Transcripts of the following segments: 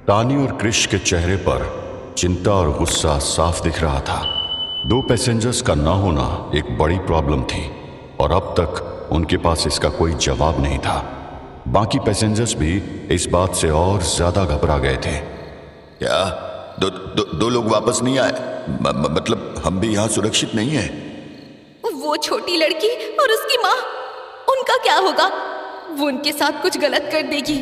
तानी और क्रिश के चेहरे पर चिंता और गुस्सा साफ दिख रहा था। 2 पैसेंजर्स का ना होना एक बड़ी प्रॉब्लम थी और अब तक उनके पास इसका कोई जवाब नहीं था। बाकी पैसेंजर्स भी इस बात से और ज्यादा घबरा गए थे। क्या दो लोग वापस नहीं आए? मतलब हम भी यहाँ सुरक्षित नहीं है? वो छोटी लड़की और उसकी माँ, उनका क्या होगा? वो उनके साथ कुछ गलत कर देगी।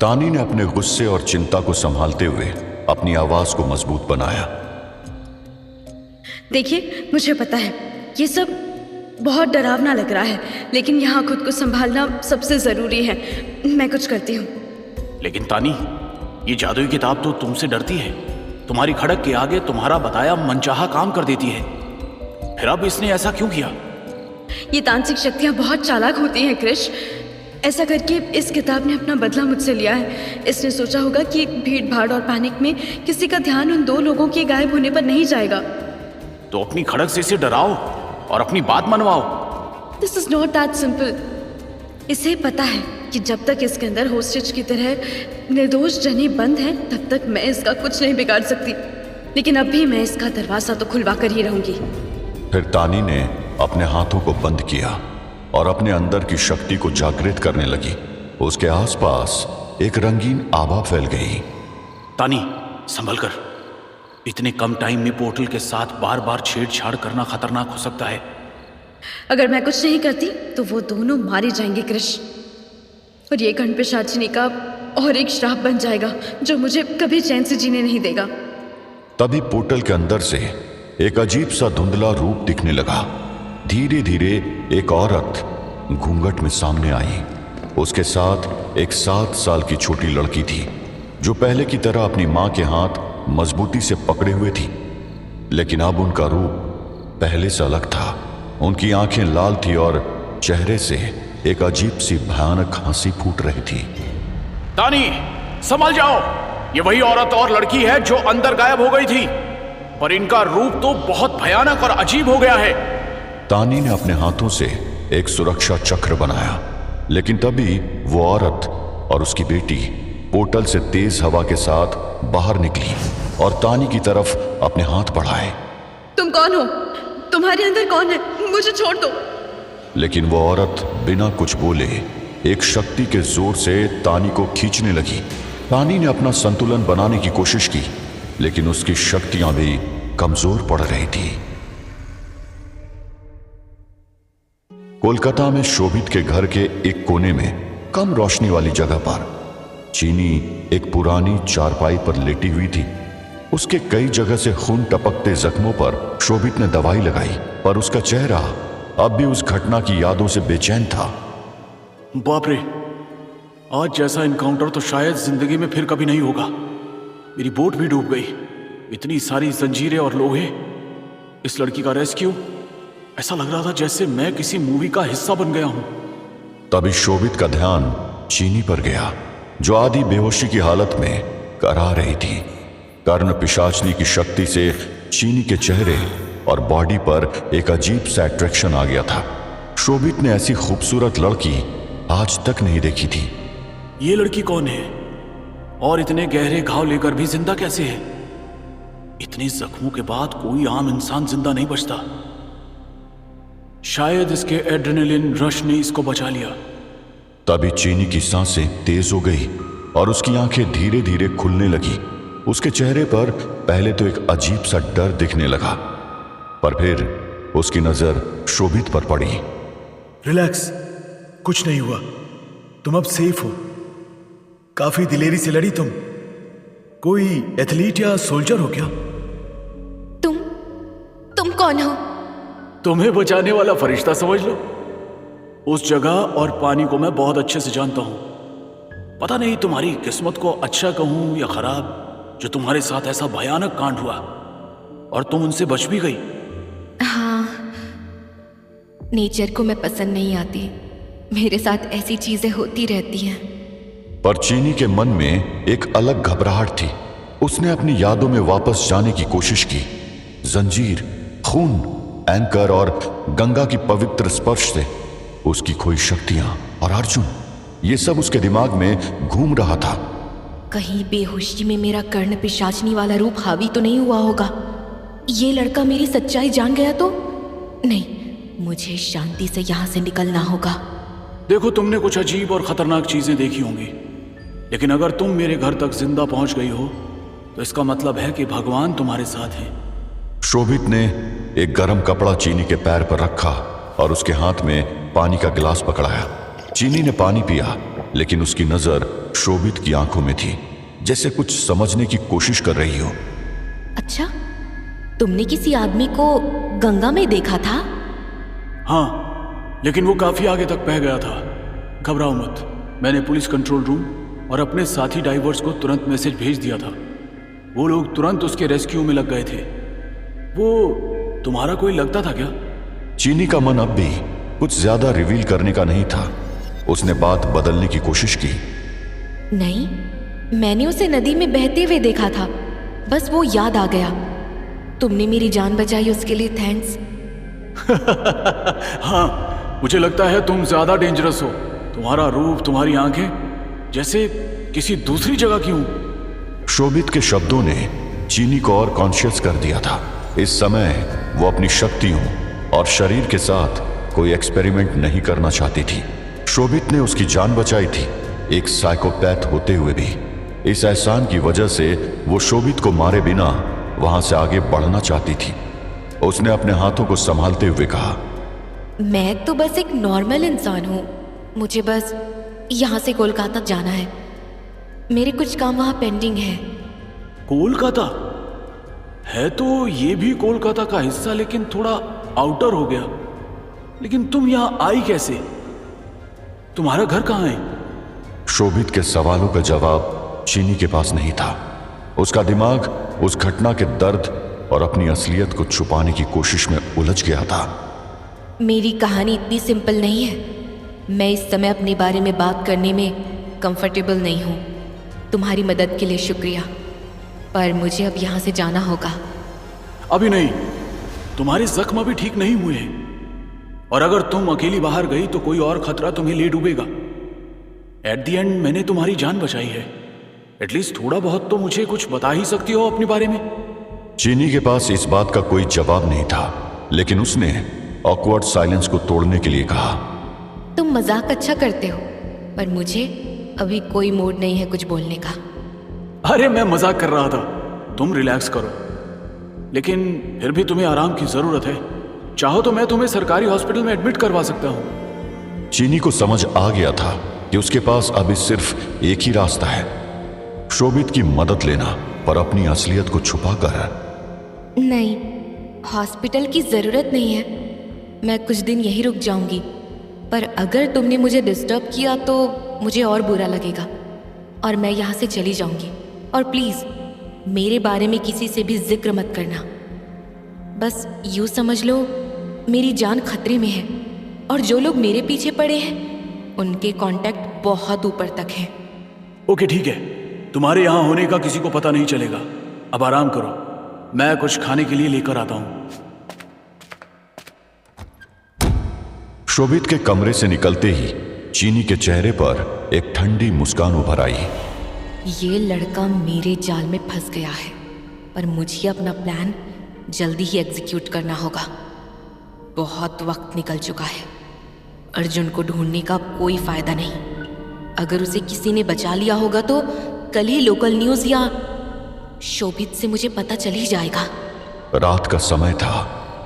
तानी ने अपने गुस्से और चिंता को संभालते हुए अपनी आवाज को मजबूत बनाया। देखिए, मुझे पता है ये सब बहुत डरावना लग रहा है, लेकिन यहाँ खुद को संभालना सबसे जरूरी है। मैं कुछ करती हूँ। लेकिन तानी, ये जादुई किताब तो तुमसे डरती है। तुम्हारी खड़क के आगे तुम्हारा बताया मनचाहा काम कर देती है। फिर अब इसने ऐसा क्यों किया? ये तांत्रिक शक्तियाँ बहुत चालाक होती हैं क्रिश। ऐसा करके इस किताब ने अपना बदला मुझसे लिया है। इसने सोचा होगा कि भीड़ भाड़ और पैनिक में किसी का ध्यान उन 2 लोगों के गायब होने पर नहीं जाएगा। तो अपनी खड़क से इसे डराओ और अपनी बात मनवाओ। This is not that simple. इसे पता है कि जब तक इसके अंदर होस्टेज की तरह निर्दोष जनी बंद है, तब तक मैं इसका कुछ नहीं बिगाड़ सकती। लेकिन अब भी मैं इसका दरवाजा तो खुलवा कर ही रहूंगी। फिर तानी ने अपने हाथों को बंद किया और अपने अंदर की शक्ति को जागृत करने लगी। उसके आसपास एक रंगीन आभा फैल गई। तानी, संभल कर। इतने कम टाइम में पोर्टल के साथ बार बार छेड़छाड़ करना खतरनाक हो सकता है। अगर मैं कुछ नहीं करती तो वो दोनों मारे जाएंगे क्रिश, और ये गण पिशाचिनी का और एक श्राप बन जाएगा जो मुझे कभी चैन से जीने नहीं देगा। तभी पोर्टल के अंदर से एक अजीब सा धुंधला रूप दिखने लगा। धीरे धीरे एक औरत घूंघट में सामने आई। उसके साथ एक 7 साल की छोटी लड़की थी जो पहले की तरह अपनी मां के हाथ मजबूती से पकड़े हुए थी, लेकिन अब उनका रूप पहले से अलग था। उनकी आंखें लाल थी और चेहरे से एक अजीब सी भयानक हंसी फूट रही थी। तानी, संभल जाओ। ये वही औरत और लड़की है जो अंदर गायब हो गई थी, पर इनका रूप तो बहुत भयानक और अजीब हो गया है। तानी ने अपने हाथों से एक सुरक्षा चक्र बनाया, लेकिन तभी वो औरत और उसकी बेटी पोर्टल से तेज हवा के साथ बाहर निकली और तानी की तरफ अपने हाथ बढ़ाए। तुम कौन हो? तुम्हारे अंदर कौन है? मुझे छोड़ दो। लेकिन वो औरत बिना कुछ बोले एक शक्ति के जोर से तानी को खींचने लगी। तानी ने अपना संतुलन बनाने की कोशिश की, लेकिन उसकी शक्तियां भी कमजोर पड़ रही थी। कोलकाता में शोभित के घर के एक कोने में कम रोशनी वाली जगह पर चीनी एक पुरानी चारपाई पर लेटी हुई थी। उसके कई जगह से खून टपकते जख्मों पर शोभित ने दवाई लगाई, पर उसका चेहरा अब भी उस घटना की यादों से बेचैन था। बाप रे, आज जैसा इनकाउंटर तो शायद जिंदगी में फिर कभी नहीं होगा। मेरी बोट भी डूब गई। इतनी सारी जंजीरें और लोहे, इस लड़की का रेस्क्यू, ऐसा लग रहा था जैसे मैं किसी मूवी का हिस्सा बन गया हूं। तभी शोभित का ध्यान चीनी पर गया, जो आधी बेहोशी की हालत में करा रही थी। कर्ण पिशाचनी की शक्ति से चीनी के चेहरे और बॉडी पर एक अजीब सा अट्रैक्शन आ गया था। शोभित ने ऐसी खूबसूरत लड़की आज तक नहीं देखी थी। ये लड़की कौन है और इतने गहरे घाव लेकर भी जिंदा कैसे है? इतने जख्मों के बाद कोई आम इंसान जिंदा नहीं बचता। शायद इसके एड्रेनलिन रश ने इसको बचा लिया। तभी चीनी की सांसें तेज हो गई और उसकी आंखें धीरे धीरे खुलने लगी। उसके चेहरे पर पहले तो एक अजीब सा डर दिखने लगा, पर फिर उसकी नजर शोभित पर पड़ी। रिलैक्स, कुछ नहीं हुआ। तुम अब सेफ हो। काफी दिलेरी से लड़ी तुम। कोई एथलीट या सोल्जर हो क्या? तुम कौन हो? तुम्हें बचाने वाला फरिश्ता समझ लो। उस जगह और पानी को मैं बहुत अच्छे से जानता हूं। पता नहीं तुम्हारी किस्मत को अच्छा कहूं या खराब, जो तुम्हारे साथ ऐसा भयानक कांड हुआ और तुम उनसे बच भी गई। हाँ, नेचर को मैं पसंद नहीं आती। मेरे साथ ऐसी चीजें होती रहती हैं। पर चीनी के मन में एक अलग घबराहट थी। उसने अपनी यादों में वापस जाने की कोशिश की। जंजीर, खून, एंकर और गंगा की पवित्र स्पर्श से उसकी खोई शक्तियां और अर्जुन, ये सब उसके दिमाग में घूम रहा था। कहीं बेहोशी में मेरा कर्ण पिशाचनी वाला रूप हावी तो नहीं हुआ होगा। ये लड़का मेरी सच्चाई जान गया तो नहीं, मुझे शांति से यहाँ से निकलना होगा। देखो, तुमने कुछ अजीब और खतरनाक चीजें देखी होंगी, लेकिन अगर तुम मेरे घर तक जिंदा पहुंच गई हो तो इसका मतलब है कि भगवान तुम्हारे साथ है। शोभित ने एक गरम कपड़ा चीनी के पैर पर रखा और उसके हाथ में पानी का गिलास पकड़ाया। चीनी ने पानी पिया, लेकिन उसकी नजर शोभित की आंखों में थी, जैसे कुछ समझने की कोशिश कर रही हो। अच्छा, तुमने किसी आदमी को गंगा में देखा था? हाँ, लेकिन वो काफी आगे तक बह गया था। घबराओ मत, मैंने पुलिस कंट्रोल रूम और अपने साथी डाइवर्स को तुरंत मैसेज भेज दिया था। वो लोग तुरंत उसके रेस्क्यू में लग गए थे। वो तुम्हारा कोई लगता था क्या? चीनी का मन अब भी कुछ ज्यादा रिवील करने का नहीं था। उसने बात बदलने की कोशिश की। नहीं, मैंने उसे नदी में बहते हुए देखा था, बस वो याद आ गया। तुमने मेरी जान बचाई, उसके लिए थैंक्स। हाँ, मुझे लगता है तुम ज्यादा डेंजरस हो। तुम्हारा रूप, तुम्हारी आंखें जैसे किसी दूसरी जगह की हूं। शोभित के शब्दों ने चीनी को और कॉन्शियस कर दिया था। इस समय वो अपनी शक्तियों और शरीर के साथ कोई एक्सपेरिमेंट नहीं करना चाहती थी। शोभित ने उसकी जान बचाई थी, एक साइकोपैथ होते हुए भी। इस एहसान की वजह से वो शोभित को मारे बिना वहां से आगे बढ़ना चाहती थी। उसने अपने हाथों को संभालते हुए कहा, मैं तो बस एक नॉर्मल इंसान हूँ। मुझे बस यहाँ से कोलकाता जाना है। मेरे कुछ काम वहाँ पेंडिंग है। कोलकाता है तो ये भी कोलकाता का हिस्सा, लेकिन थोड़ा आउटर हो गया। लेकिन तुम यहाँ आई कैसे? तुम्हारा घर कहाँ है? शोभित के सवालों का जवाब चीनी के पास नहीं था। उसका दिमाग उस घटना के दर्द और अपनी असलियत को छुपाने की कोशिश में उलझ गया था। मेरी कहानी इतनी सिंपल नहीं है। मैं इस समय अपने बारे में बात करने में कंफर्टेबल नहीं हूँ। तुम्हारी मदद के लिए शुक्रिया, पर मुझे अब यहाँ से जाना होगा। अभी नहीं, तुम्हारे जख्म अभी ठीक नहीं हुए हैं, और अगर तुम अकेली बाहर गई तो कोई और खतरा तुम्हें ले डूबेगा। एट द एंड मैंने तुम्हारी जान बचाई है। एटलीस्ट थोड़ा बहुत तो मुझे कुछ बता ही सकती हो अपने बारे में। चीनी के पास इस बात का कोई जवाब नहीं था, लेकिन उसने ऑकवर्ड साइलेंस को तोड़ने के लिए कहा, तुम मजाक अच्छा करते हो, पर मुझे अभी कोई मूड नहीं है कुछ बोलने का। अरे मैं मजाक कर रहा था, तुम रिलैक्स करो। लेकिन फिर भी तुम्हें आराम की जरूरत है। चाहो तो मैं तुम्हें सरकारी हॉस्पिटल में एडमिट करवा सकता हूँ। चीनी को समझ आ गया था कि उसके पास अभी सिर्फ एक ही रास्ता है, शोभित की मदद लेना, पर अपनी असलियत को छुपाकर। नहीं, हॉस्पिटल की जरूरत नहीं है। मैं कुछ दिन यहीं रुक जाऊंगी, पर अगर तुमने मुझे डिस्टर्ब किया तो मुझे और बुरा लगेगा और मैं यहाँ से चली जाऊंगी। और प्लीज मेरे बारे में किसी से भी जिक्र मत करना। बस यूं समझ लो मेरी जान खतरे में है, और जो लोग मेरे पीछे पड़े हैं उनके कांटेक्ट बहुत ऊपर तक हैं। ओके ठीक है, तुम्हारे यहाँ होने का किसी को पता नहीं चलेगा। अब आराम करो, मैं कुछ खाने के लिए लेकर आता हूँ। शोभित के कमरे से निकलते ही चीनी के चेहरे पर एक ठंडी मुस्कान उभर आई। ये लड़का मेरे जाल में फंस गया है, पर मुझे अपना प्लान जल्दी ही एग्जीक्यूट करना होगा। बहुत वक्त निकल चुका है। अर्जुन को ढूंढने का कोई फायदा नहीं। अगर उसे किसी ने बचा लिया होगा तो कल ही लोकल न्यूज़ या शोभित से मुझे पता चल ही जाएगा। रात का समय था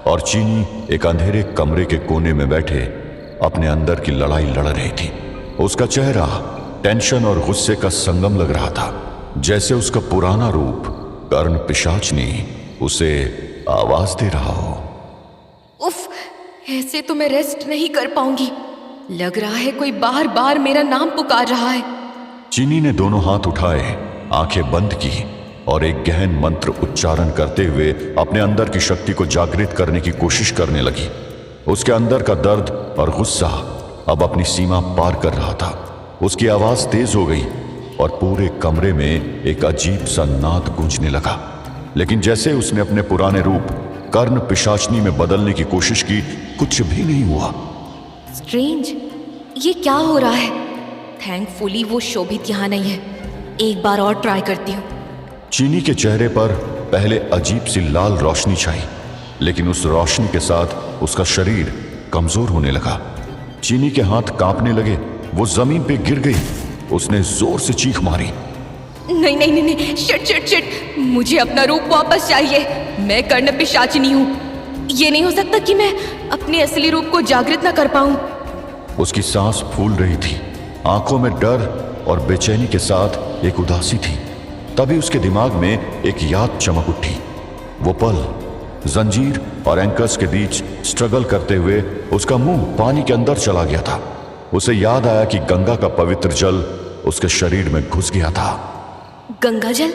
और चीनी एक अंधेरे कमरे के कोने में बैठे अपने अंदर की लड़ाई लड़ रही थी। उसका चेहरा टेंशन और गुस्से का संगम लग रहा था, जैसे उसका पुराना रूप कर्ण पिशाचनी उसे आवाज दे रहा हो। उफ, ऐसे तो मैं रेस्ट नहीं कर पाऊंगी। लग रहा है कोई बार बार मेरा नाम पुकार रहा है। चीनी ने दोनों हाथ उठाए, आंखें बंद की और एक गहन मंत्र उच्चारण करते हुए अपने अंदर की शक्ति को जागृत करने की कोशिश करने लगी। उसके अंदर का दर्द और गुस्सा अब अपनी सीमा पार कर रहा था। उसकी आवाज तेज हो गई और पूरे कमरे में एक अजीब सा नाद गूंजने लगा। लेकिन जैसे उसने अपने पुराने रूप कर्ण पिशाचनी में बदलने की कोशिश की, कुछ भी नहीं हुआ। स्ट्रेंज, ये क्या हो रहा है? थैंकफुली वो शोभित यहाँ नहीं है। एक बार और ट्राई करती हूँ। चीनी के चेहरे पर पहले अजीब सी लाल रोशनी छाई, लेकिन उस रोशनी के साथ उसका शरीर कमजोर होने लगा। चीनी के हाथ कांपने लगे, वो जमीन पे गिर गई। उसने जोर से चीख मारी। नहीं नहीं नहीं नहीं, शिट शिट शिट, मुझे अपना रूप वापस चाहिए। मैं कर्ण पिशाचिनी हूँ। ये नहीं हो सकता कि मैं अपने असली रूप को जागृत न कर पाऊं। उसकी सांस फूल रही थी, आंखों में डर और बेचैनी के साथ एक उदासी थी। तभी उसके दिमाग में एक याद चमक उठी। वो पल, जंजीर और एंकर्स के बीच स्ट्रगल करते हुए उसका मुंह पानी के अंदर चला गया था। उसे याद आया कि गंगा का पवित्र जल उसके शरीर में घुस गया था। गंगा जल,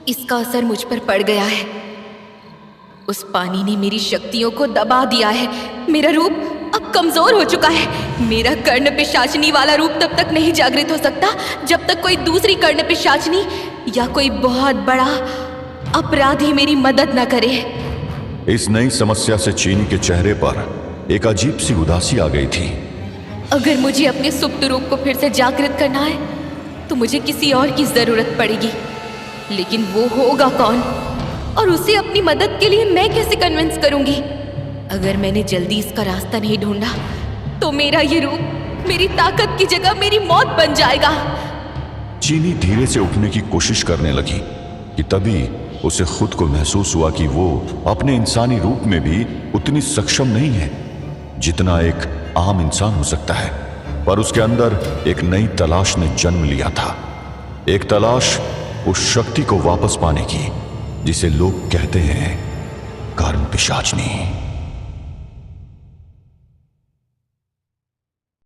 इसका असर मुझ पर पड़ गया है। उस पानी ने मेरी शक्तियों को दबा दिया है। मेरा रूप अब कमजोर हो चुका है। मेरा कर्ण पिशाचिनी वाला रूप तब तक नहीं जागृत हो सकता जब तक कोई दूसरी कर्ण पिशाचिनी या कोई बहुत बड़ा अपराधी मेरी मदद न करे। इस नई समस्या से चीनी के चेहरे पर एक अजीब सी उदासी आ गई थी। अगर मुझे अपने सुप्त रूप को फिर से जागृत करना है तो मुझे किसी और की जरूरत पड़ेगी। लेकिन वो होगा कौन, और उसे अपनी मदद के लिए मैं कैसे कन्विंस करूंगी? अगर मैंने जल्दी इसका रास्ता नहीं ढूंढा तो मेरा ये रूप मेरी ताकत की जगह मेरी मौत बन जाएगा। चीनी धीरे से उठने की कोशिश करने लगी कि तभी उसे खुद को महसूस हुआ कि वो अपने इंसानी रूप में भी उतनी सक्षम नहीं है जितना एक आम इंसान हो सकता है। पर उसके अंदर एक नई तलाश ने जन्म लिया था, एक तलाश उस शक्ति को वापस पाने की जिसे लोग कहते हैं कर्ण पिशाचिनी।